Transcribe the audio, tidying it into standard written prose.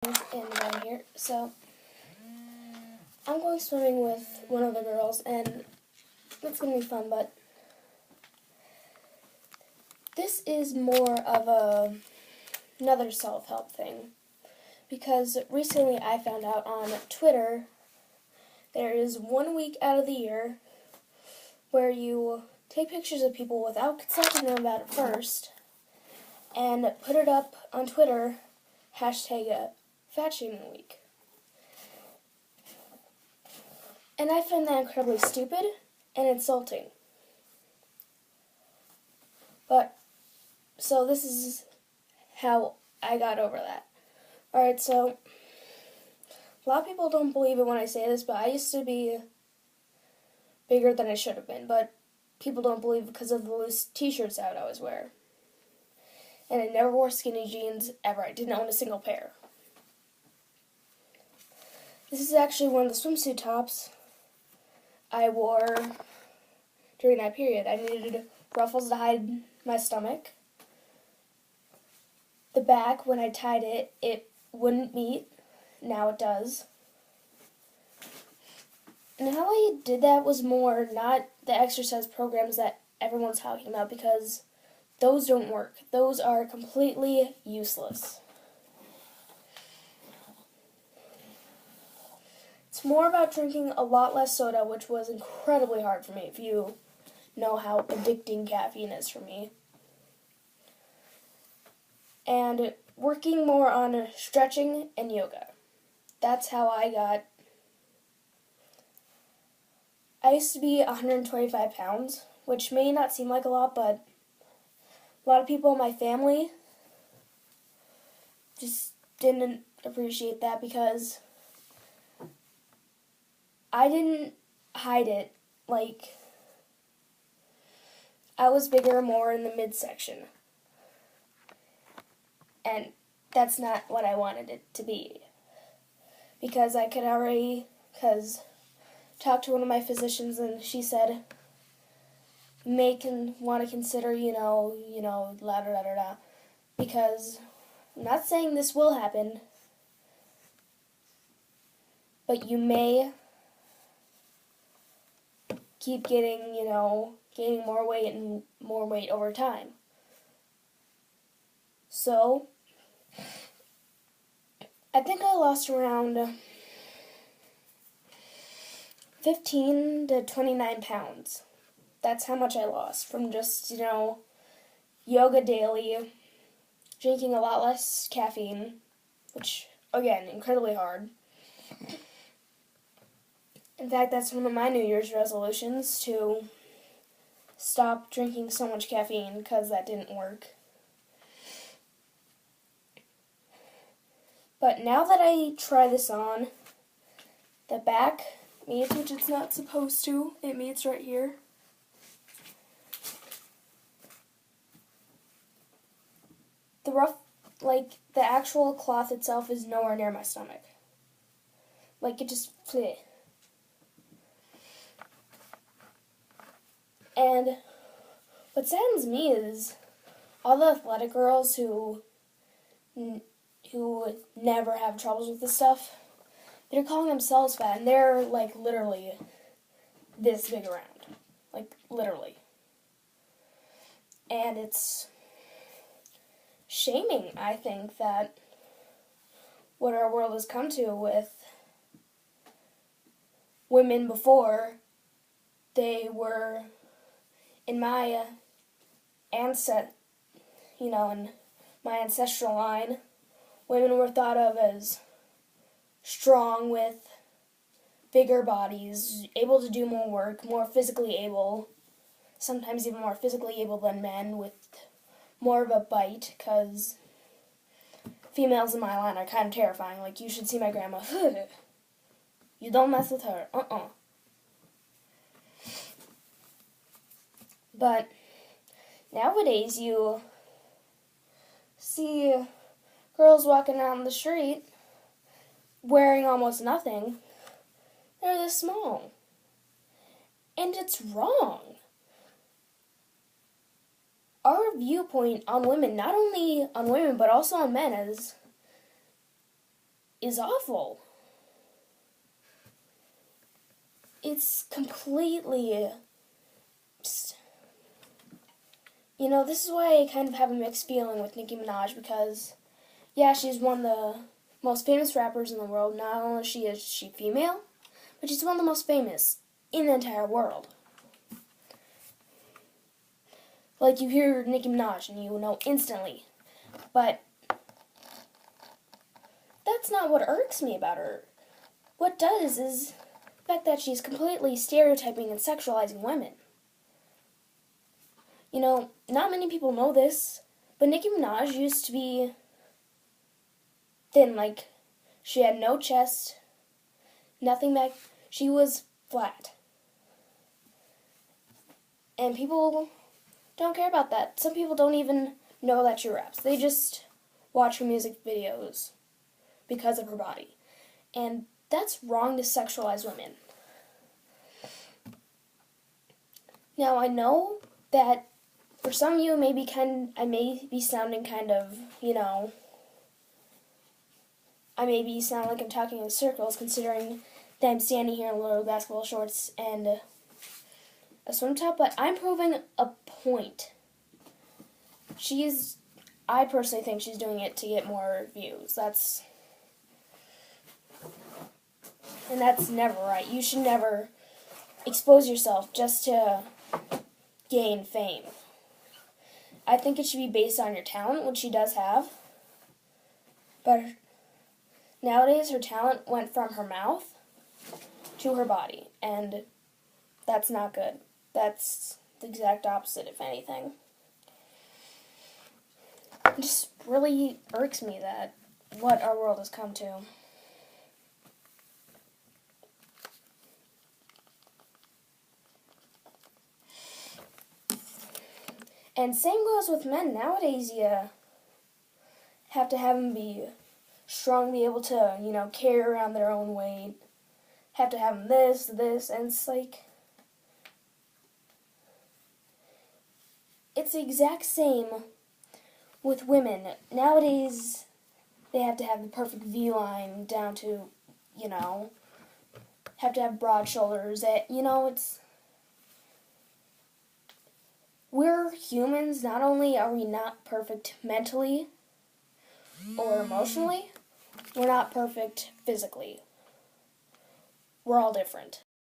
And down here. So I'm going swimming with one of the girls, and it's gonna be fun. But this is more of another self-help thing, because recently I found out on Twitter there is 1 week out of the year where you take pictures of people without consulting them about it first and put it up on Twitter, hashtag Fat Shaming Week. And I find that incredibly stupid and insulting. But, so this is how I got over that. Alright, so, a lot of people don't believe it when I say this, but I used to be bigger than I should have been. But people don't believe it because of the loose t-shirts I would always wear. And I never wore skinny jeans, ever. I didn't own a single pair. This is actually one of the swimsuit tops I wore during that period. I needed ruffles to hide my stomach. The back, when I tied it, it wouldn't meet. Now it does. And how I did that was more not the exercise programs that everyone's talking about, because those don't work. Those are completely useless. It's more about drinking a lot less soda, which was incredibly hard for me, if you know how addicting caffeine is for me. And working more on stretching and yoga. That's how I used to be 125 pounds, which may not seem like a lot, but a lot of people in my family just didn't appreciate that, because I didn't hide it. Like, I was bigger more in the midsection. And that's not what I wanted it to be. Because I could already, talked to one of my physicians, and she said, want to consider, la da da da da. Because I'm not saying this will happen, but you may keep getting, gaining more weight and more weight over time. So, I think I lost around 15 to 29 pounds. That's how much I lost from just, yoga daily, drinking a lot less caffeine, which, again, incredibly hard. In fact, that's one of my New Year's resolutions, to stop drinking so much caffeine, because that didn't work. But now that I try this on, the back meets, which it's not supposed to. It meets right here. The actual cloth itself is nowhere near my stomach. Like, it just fleh. And what saddens me is all the athletic girls who never have troubles with this stuff, they're calling themselves fat, and they're, literally this big around. Literally. And it's shaming, I think, that what our world has come to with women before. They were, in my in my ancestral line, women were thought of as strong with bigger bodies, able to do more work, more physically able, sometimes even more physically able than men, with more of a bite, because females in my line are kind of terrifying. Like, you should see my grandma. You don't mess with her. But nowadays you see girls walking out on the street wearing almost nothing. They're this small. And it's wrong. Our viewpoint on women, not only on women but also on men, is is awful. It's completely... You know, this is why I kind of have a mixed feeling with Nicki Minaj, because, yeah, she's one of the most famous rappers in the world. Not only is she female, but she's one of the most famous in the entire world. Like, you hear Nicki Minaj and you know instantly. But that's not what irks me about her. What does is the fact that she's completely stereotyping and sexualizing women. You know, not many people know this, but Nicki Minaj used to be thin. Like, she had no chest, nothing back. She was flat. And people don't care about that. Some people don't even know that she raps. They just watch her music videos because of her body. And that's wrong to sexualize women. Now, I know that for some of you, I may be sounding kind of, you know, I may be sounding like I'm talking in circles, considering that I'm standing here in little basketball shorts and a swim top, but I'm proving a point. I personally think she's doing it to get more views. That's never right. You should never expose yourself just to gain fame. I think it should be based on your talent, which she does have. But nowadays, her talent went from her mouth to her body, and that's not good. That's the exact opposite, if anything. It just really irks me that what our world has come to. And same goes with men. Nowadays, you have to have them be strong, be able to, you know, carry around their own weight. Have to have them this, and it's like... It's the exact same with women. Nowadays, they have to have the perfect V-line down to, you know, have to have broad shoulders. You know, it's... We're humans. Not only are we not perfect mentally or emotionally, we're not perfect physically. We're all different.